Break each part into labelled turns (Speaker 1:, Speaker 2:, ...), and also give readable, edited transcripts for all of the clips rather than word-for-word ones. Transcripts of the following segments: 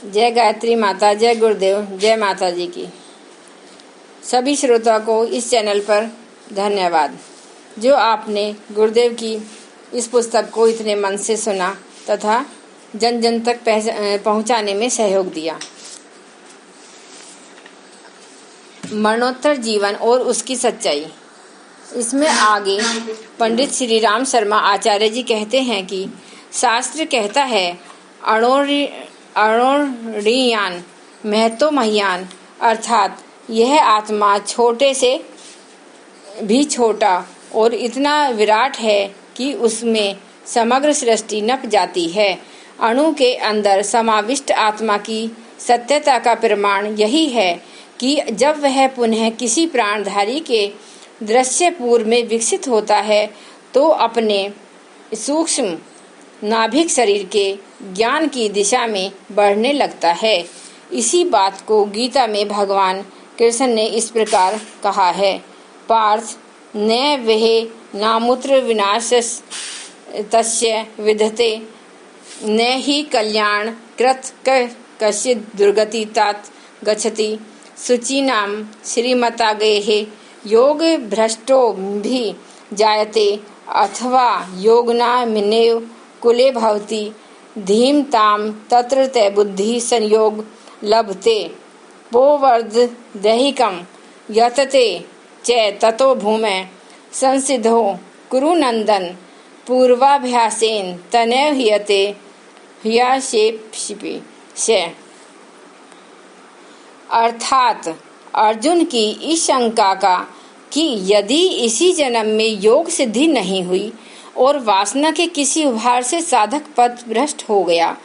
Speaker 1: जय गायत्री माता, जय गुरुदेव, जय माता जी की। सभी श्रोता को इस चैनल पर धन्यवाद जो आपने गुरुदेव की इस पुस्तक को इतने मन से सुना तथा जन जन तक पहुंचाने में सहयोग दिया। मरणोत्तर जीवन और उसकी सच्चाई। इसमें आगे पंडित श्री राम शर्मा आचार्य जी कहते हैं कि शास्त्र कहता है अणोरणीयान महतो महियान, अर्थात यह आत्मा छोटे से भी छोटा और इतना विराट है कि उसमें समग्र सृष्टि नप जाती है। अणु के अंदर समाविष्ट आत्मा की सत्यता का प्रमाण यही है कि जब वह पुनः किसी प्राणधारी के दृश्य पूर्व में विकसित होता है तो अपने सूक्ष्म नाभिक शरीर के ज्ञान की दिशा में बढ़ने लगता है। इसी बात को गीता में भगवान कृष्ण ने इस प्रकार कहा है, पार्थ न वह नामूत्र विनाश तस्य विधते न ही कल्याण कृत कश्चित् दुर्गति तात गच्छति शुचीनाम श्रीमता गेहे योग भ्रष्टो भी जायते अथवा योगना मिनेव कुले भवति धीमताम तत्र ते बुद्धि संयोग लभते पोवर्ध दैहिकम यतते च ततो भूमे संसिद्धो कुरु नंदन पूर्वाभ्यासेन तनैव हियते हियाशेप्शिपि से। अर्थात अर्जुन की इस शंका का कि यदि इसी जन्म में योग सिद्धि नहीं हुई और वासना के किसी उभार से साधक पथ भ्रष्ट हो गया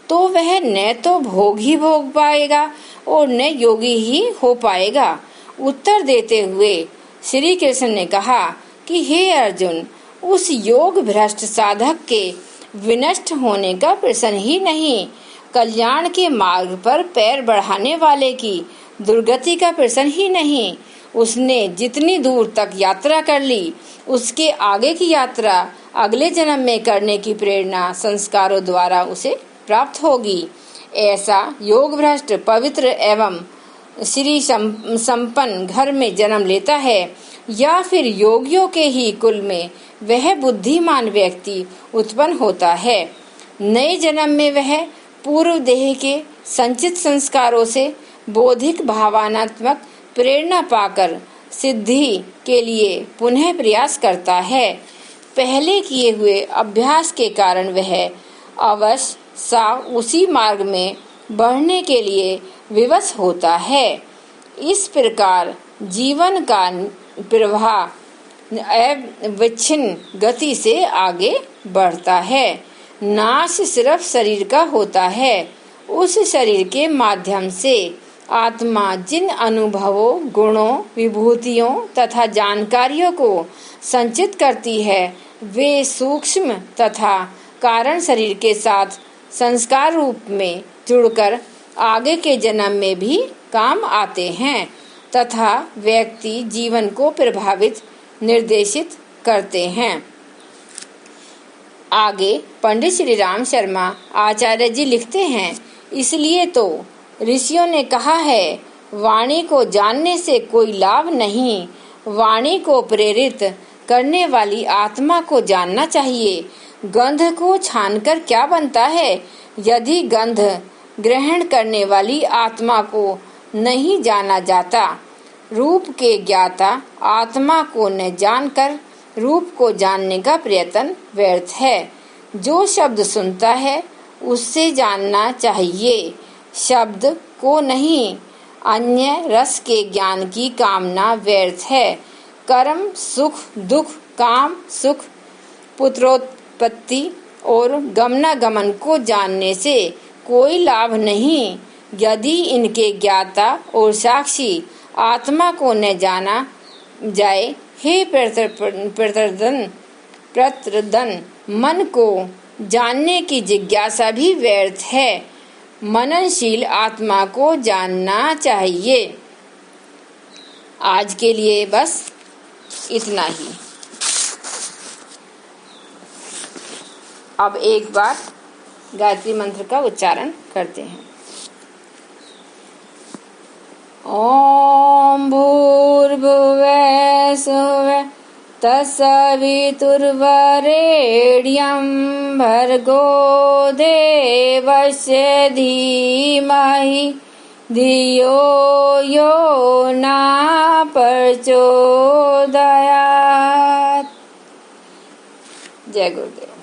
Speaker 1: तो वह न तो भोग ही भोग पाएगा और न योगी ही हो पाएगा। उत्तर देते हुए श्री कृष्ण ने कहा कि हे अर्जुन, उस योग भ्रष्ट साधक के विनष्ट होने का प्रश्न ही नहीं, कल्याण के मार्ग पर पैर बढ़ाने वाले की दुर्गति का प्रश्न ही नहीं। उसने जितनी दूर तक यात्रा कर ली उसके आगे की यात्रा अगले जन्म में करने की प्रेरणा संस्कारों द्वारा उसे प्राप्त होगी। ऐसा योग भ्रष्ट पवित्र एवं श्री संपन्न घर में जन्म लेता है या फिर योगियों के ही कुल में वह बुद्धिमान व्यक्ति उत्पन्न होता है। नए जन्म में वह पूर्व देह के संचित संस्कारों से बौद्धिक भावनात्मक प्रेरणा पाकर सिद्धि के लिए पुनः प्रयास करता है। पहले किए हुए अभ्यास के कारण वह अवश्य सा उसी मार्ग में बढ़ने के लिए विवश होता है। इस प्रकार जीवन का प्रवाह अविच्छिन्न गति से आगे बढ़ता है। नाश सिर्फ शरीर का होता है। उस शरीर के माध्यम से आत्मा जिन अनुभवों, गुणों, विभूतियों तथा जानकारियों को संचित करती है वे सूक्ष्म तथा कारण शरीर के साथ संस्कार रूप में जुड़कर आगे के जन्म में भी काम आते हैं तथा व्यक्ति जीवन को प्रभावित निर्देशित करते हैं। आगे पंडित श्री राम शर्मा आचार्य जी लिखते हैं, इसलिए तो ऋषियों ने कहा है, वाणी को जानने से कोई लाभ नहीं, वाणी को प्रेरित करने वाली आत्मा को जानना चाहिए। गंध को छानकर क्या बनता है? यदि गंध ग्रहण करने वाली आत्मा को नहीं जाना जाता, रूप के ज्ञाता आत्मा को न जानकर रूप को जानने का प्रयत्न व्यर्थ है। जो शब्द सुनता है उससे जानना चाहिए, शब्द को नहीं। अन्य रस के ज्ञान की कामना व्यर्थ है। कर्म सुख दुख, काम सुख, पुत्रोत्पत्ति और गमनागमन को जानने से कोई लाभ नहीं। यदि इनके ज्ञाता और साक्षी आत्मा को न जाना जाए, हे प्रत्रदन मन को जानने की जिज्ञासा भी व्यर्थ है। मननशील आत्मा को जानना चाहिए। आज के लिए बस इतना ही। अब एक बार गायत्री मंत्र का उच्चारण करते हैं। ओम भूर्भुवः स्वः तत्सवितुर्वरेण्यं भर्गो देवस्य धीमहि धियो यो न प्रचोदयात्। जय गुरुदेव।